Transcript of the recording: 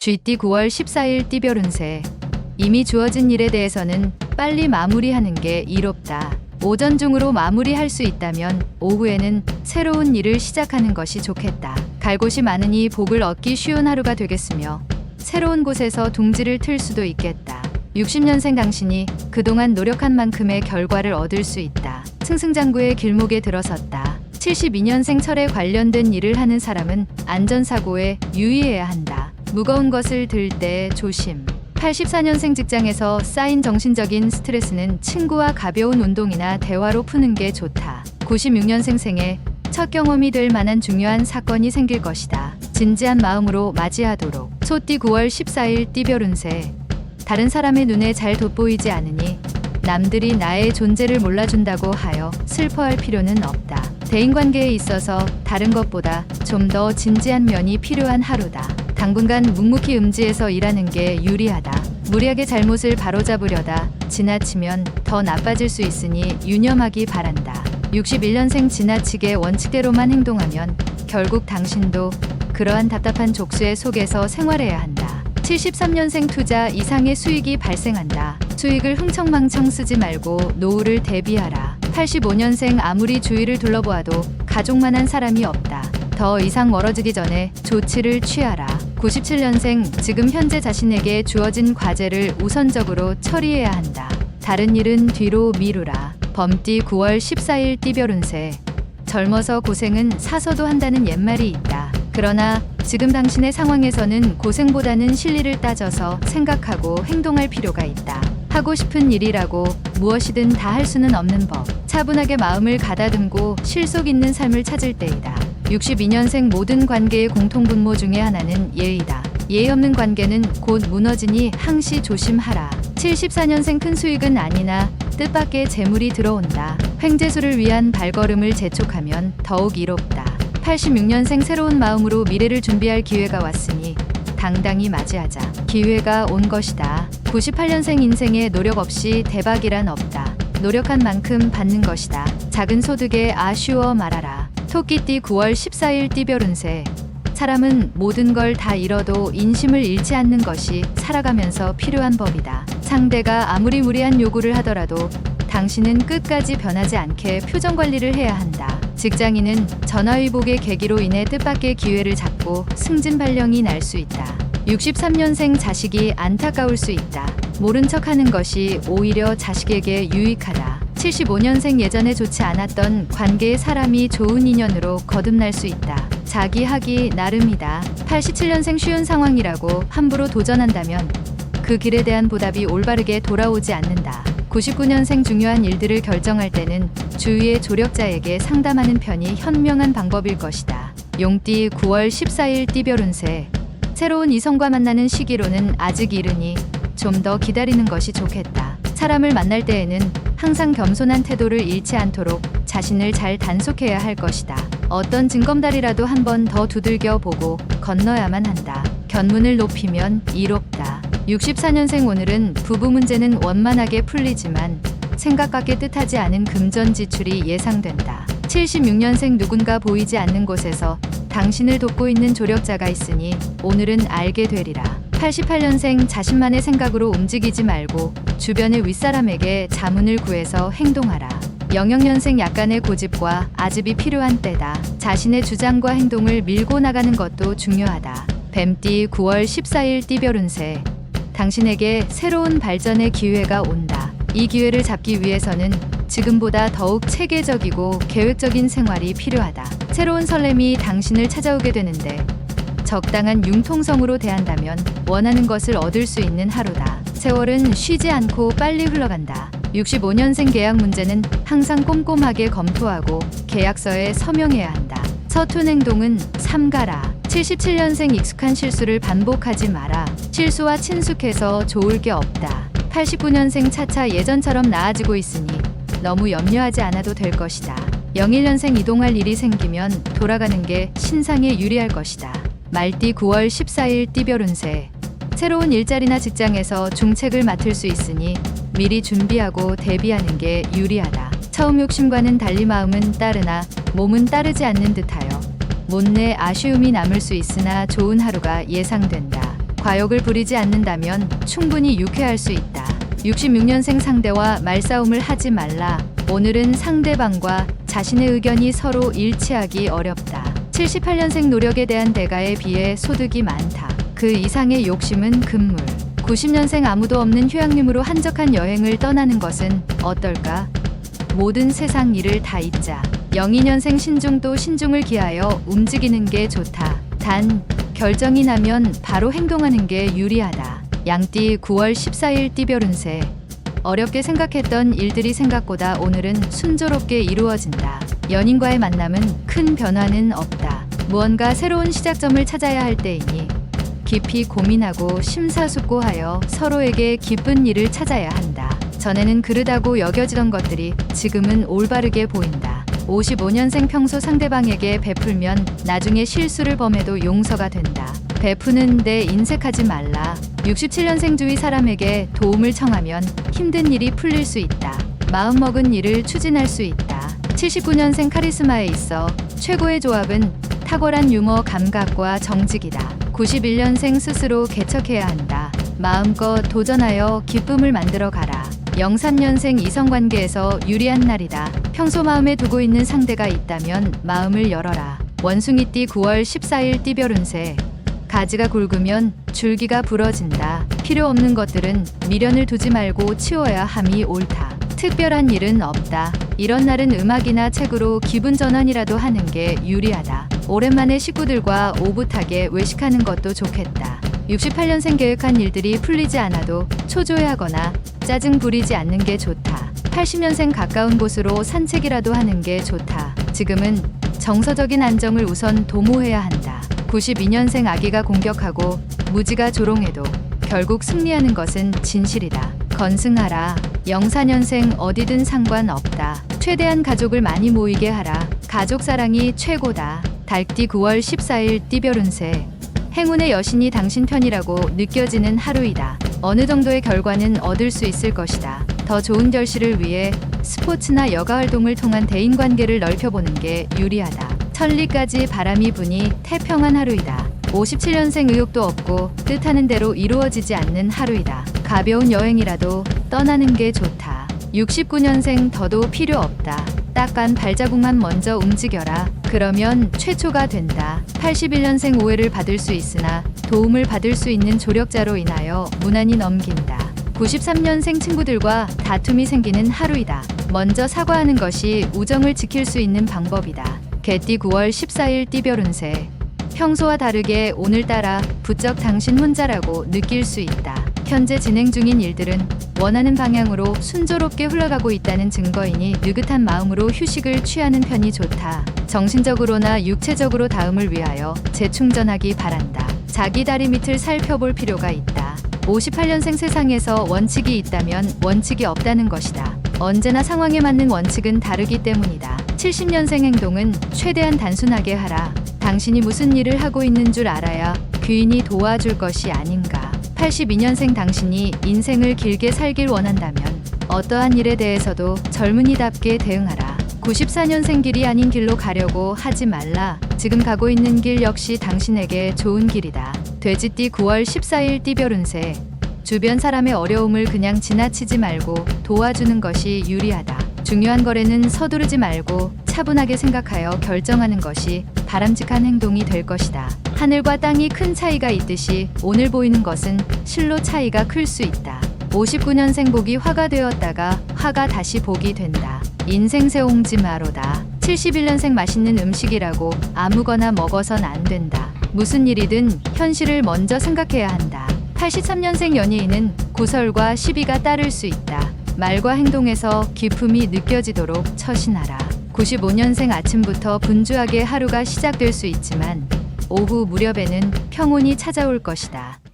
GT 9월 14일 띠별 운세. 이미 주어진 일에 대해서는 빨리 마무리하는 게 이롭다. 오전 중으로 마무리할 수 있다면 오후에는 새로운 일을 시작하는 것이 좋겠다. 갈 곳이 많으니 복을 얻기 쉬운 하루가 되겠으며 새로운 곳에서 둥지를 틀 수도 있겠다. 60년생 당신이 그동안 노력한 만큼의 결과를 얻을 수 있다. 승승장구의 길목에 들어섰다. 72년생 철에 관련된 일을 하는 사람은 안전사고에 유의해야 한다. 무거운 것을 들 때 조심. 84년생 직장에서 쌓인 정신적인 스트레스는 친구와 가벼운 운동이나 대화로 푸는 게 좋다. 96년생 생에 첫 경험이 될 만한 중요한 사건이 생길 것이다. 진지한 마음으로 맞이하도록. 소띠 9월 14일 띠별 운세. 다른 사람의 눈에 잘 돋보이지 않으니 남들이 나의 존재를 몰라준다고 하여 슬퍼할 필요는 없다. 대인관계에 있어서 다른 것보다 좀 더 진지한 면이 필요한 하루다. 당분간 묵묵히 음지에서 일하는 게 유리하다. 무리하게 잘못을 바로잡으려다 지나치면 더 나빠질 수 있으니 유념하기 바란다. 61년생 지나치게 원칙대로만 행동하면 결국 당신도 그러한 답답한 족쇄 속에서 생활해야 한다. 73년생 투자 이상의 수익이 발생한다. 수익을 흥청망청 쓰지 말고 노후를 대비하라. 85년생 아무리 주위를 둘러보아도 가족만한 사람이 없다. 더 이상 멀어지기 전에 조치를 취하라. 97년생 지금 현재 자신에게 주어진 과제를 우선적으로 처리해야 한다. 다른 일은 뒤로 미루라. 범띠 9월 14일 띠별 운세. 젊어서 고생은 사서도 한다는 옛말이 있다. 그러나 지금 당신의 상황에서는 고생보다는 실리를 따져서 생각하고 행동할 필요가 있다. 하고 싶은 일이라고 무엇이든 다 할 수는 없는 법. 차분하게 마음을 가다듬고 실속 있는 삶을 찾을 때이다. 62년생 모든 관계의 공통분모 중에 하나는 예의다. 예의 없는 관계는 곧 무너지니 항시 조심하라. 74년생 큰 수익은 아니나 뜻밖의 재물이 들어온다. 횡재수를 위한 발걸음을 재촉하면 더욱 이롭다. 86년생 새로운 마음으로 미래를 준비할 기회가 왔으니 당당히 맞이하자. 기회가 온 것이다. 98년생 인생에 노력 없이 대박이란 없다. 노력한 만큼 받는 것이다. 작은 소득에 아쉬워 말아라. 토끼띠 9월 14일 띠별 운세. 사람은 모든 걸 다 잃어도 인심을 잃지 않는 것이 살아가면서 필요한 법이다. 상대가 아무리 무리한 요구를 하더라도 당신은 끝까지 변하지 않게 표정 관리를 해야 한다. 직장인은 전화위복의 계기로 인해 뜻밖의 기회를 잡고 승진 발령이 날 수 있다. 63년생 자식이 안타까울 수 있다. 모른 척하는 것이 오히려 자식에게 유익하다. 75년생 예전에 좋지 않았던 관계의 사람이 좋은 인연으로 거듭날 수 있다. 자기 하기 나름이다. 87년생 쉬운 상황이라고 함부로 도전한다면 그 길에 대한 보답이 올바르게 돌아오지 않는다. 99년생 중요한 일들을 결정할 때는 주위의 조력자에게 상담하는 편이 현명한 방법일 것이다. 용띠 9월 14일 띠별 운세. 새로운 이성과 만나는 시기로는 아직 이르니 좀 더 기다리는 것이 좋겠다. 사람을 만날 때에는 항상 겸손한 태도를 잃지 않도록 자신을 잘 단속해야 할 것이다. 어떤 징검다리라도 한 번 더 두들겨 보고 건너야만 한다. 견문을 높이면 이롭다. 64년생 오늘은 부부 문제는 원만하게 풀리지만 생각 같게 뜻하지 않은 금전 지출이 예상된다. 76년생 누군가 보이지 않는 곳에서 당신을 돕고 있는 조력자가 있으니 오늘은 알게 되리라. 88년생 자신만의 생각으로 움직이지 말고 주변의 윗사람에게 자문을 구해서 행동하라. 00년생 약간의 고집과 아집이 필요한 때다. 자신의 주장과 행동을 밀고 나가는 것도 중요하다. 뱀띠 9월 14일 띠별 운세. 당신에게 새로운 발전의 기회가 온다. 이 기회를 잡기 위해서는 지금보다 더욱 체계적이고 계획적인 생활이 필요하다. 새로운 설렘이 당신을 찾아오게 되는데 적당한 융통성으로 대한다면 원하는 것을 얻을 수 있는 하루다. 세월은 쉬지 않고 빨리 흘러간다. 65년생 계약 문제는 항상 꼼꼼하게 검토하고 계약서에 서명해야 한다. 서툰 행동은 삼가라. 77년생 익숙한 실수를 반복하지 마라. 실수와 친숙해서 좋을 게 없다. 89년생 차차 예전처럼 나아지고 있으니 너무 염려하지 않아도 될 것이다. 01년생 이동할 일이 생기면 돌아가는 게 신상에 유리할 것이다. 말띠 9월 14일 띠별 운세. 새로운 일자리나 직장에서 중책을 맡을 수 있으니 미리 준비하고 대비하는 게 유리하다. 처음 욕심과는 달리 마음은 따르나 몸은 따르지 않는 듯하여 못내 아쉬움이 남을 수 있으나 좋은 하루가 예상된다. 과욕을 부리지 않는다면 충분히 유쾌할 수 있다. 66년생 상대와 말싸움을 하지 말라. 오늘은 상대방과 자신의 의견이 서로 일치하기 어렵다. 78년생 노력에 대한 대가에 비해 소득이 많다. 그 이상의 욕심은 금물. 90년생 아무도 없는 휴양림으로 한적한 여행을 떠나는 것은 어떨까? 모든 세상 일을 다 잊자. 02년생 신중도 신중을 기하여 움직이는 게 좋다. 단 결정이 나면 바로 행동하는 게 유리하다. 양띠 9월 14일 띠별 운세. 어렵게 생각했던 일들이 생각보다 오늘은 순조롭게 이루어진다. 연인과의 만남은 큰 변화는 없다. 무언가 새로운 시작점을 찾아야 할 때이니 깊이 고민하고 심사숙고하여 서로에게 기쁜 일을 찾아야 한다. 전에는 그르다고 여겨지던 것들이 지금은 올바르게 보인다. 55년생 평소 상대방에게 베풀면 나중에 실수를 범해도 용서가 된다. 베푸는데 인색하지 말라. 67년생 주위 사람에게 도움을 청하면 힘든 일이 풀릴 수 있다. 마음먹은 일을 추진할 수 있다. 79년생 카리스마에 있어 최고의 조합은 탁월한 유머 감각과 정직이다. 91년생 스스로 개척해야 한다. 마음껏 도전하여 기쁨을 만들어 가라. 03년생 이성관계에서 유리한 날이다. 평소 마음에 두고 있는 상대가 있다면 마음을 열어라. 원숭이띠 9월 14일 띠별 운세. 가지가 굵으면 줄기가 부러진다. 필요 없는 것들은 미련을 두지 말고 치워야 함이 옳다. 특별한 일은 없다. 이런 날은 음악이나 책으로 기분 전환이라도 하는 게 유리하다. 오랜만에 식구들과 오붓하게 외식하는 것도 좋겠다. 68년생 계획한 일들이 풀리지 않아도 초조해하거나 짜증 부리지 않는 게 좋다. 80년생 가까운 곳으로 산책이라도 하는 게 좋다. 지금은 정서적인 안정을 우선 도모해야 한다. 92년생 아기가 공격하고 무지가 조롱해도 결국 승리하는 것은 진실이다. 건승하라. 04년생 어디든 상관없다. 최대한 가족을 많이 모이게 하라. 가족 사랑이 최고다. 달띠 9월 14일 띠별 운세. 행운의 여신이 당신 편이라고 느껴지는 하루이다. 어느 정도의 결과는 얻을 수 있을 것이다. 더 좋은 결실을 위해 스포츠나 여가 활동을 통한 대인관계를 넓혀보는 게 유리하다. 천리까지 바람이 부니 태평한 하루이다. 57년생 의욕도 없고 뜻하는 대로 이루어지지 않는 하루이다. 가벼운 여행이라도 떠나는 게 좋다. 69년생 더도 필요 없다. 딱한 발자국만 먼저 움직여라. 그러면 최초가 된다. 81년생 오해를 받을 수 있으나 도움을 받을 수 있는 조력자로 인하여 무난히 넘긴다. 93년생 친구들과 다툼이 생기는 하루이다. 먼저 사과하는 것이 우정을 지킬 수 있는 방법이다. 개띠 9월 14일 띠별 운세. 평소와 다르게 오늘따라 부쩍 당신 혼자라고 느낄 수 있다. 현재 진행 중인 일들은 원하는 방향으로 순조롭게 흘러가고 있다는 증거이니 느긋한 마음으로 휴식을 취하는 편이 좋다. 정신적으로나 육체적으로 다음을 위하여 재충전하기 바란다. 자기 다리 밑을 살펴볼 필요가 있다. 58년생 세상에서 원칙이 있다면 원칙이 없다는 것이다. 언제나 상황에 맞는 원칙은 다르기 때문이다. 70년생 행동은 최대한 단순하게 하라. 당신이 무슨 일을 하고 있는 줄 알아야 귀인이 도와줄 것이 아닌가. 82년생 당신이 인생을 길게 살길 원한다면 어떠한 일에 대해서도 젊은이답게 대응하라. 94년생 길이 아닌 길로 가려고 하지 말라. 지금 가고 있는 길 역시 당신에게 좋은 길이다. 돼지띠 9월 14일 띠별 운세. 주변 사람의 어려움을 그냥 지나치지 말고 도와주는 것이 유리하다. 중요한 거래는 서두르지 말고 차분하게 생각하여 결정하는 것이 바람직한 행동이 될 것이다. 하늘과 땅이 큰 차이가 있듯이 오늘 보이는 것은 실로 차이가 클 수 있다. 59년생 복이 화가 되었다가 화가 다시 복이 된다. 인생 새옹지 마로다. 71년생 맛있는 음식이라고 아무거나 먹어선 안 된다. 무슨 일이든 현실을 먼저 생각해야 한다. 83년생 연예인은 구설과 시비가 따를 수 있다. 말과 행동에서 기품이 느껴지도록 처신하라. 95년생 아침부터 분주하게 하루가 시작될 수 있지만 오후 무렵에는 평온이 찾아올 것이다.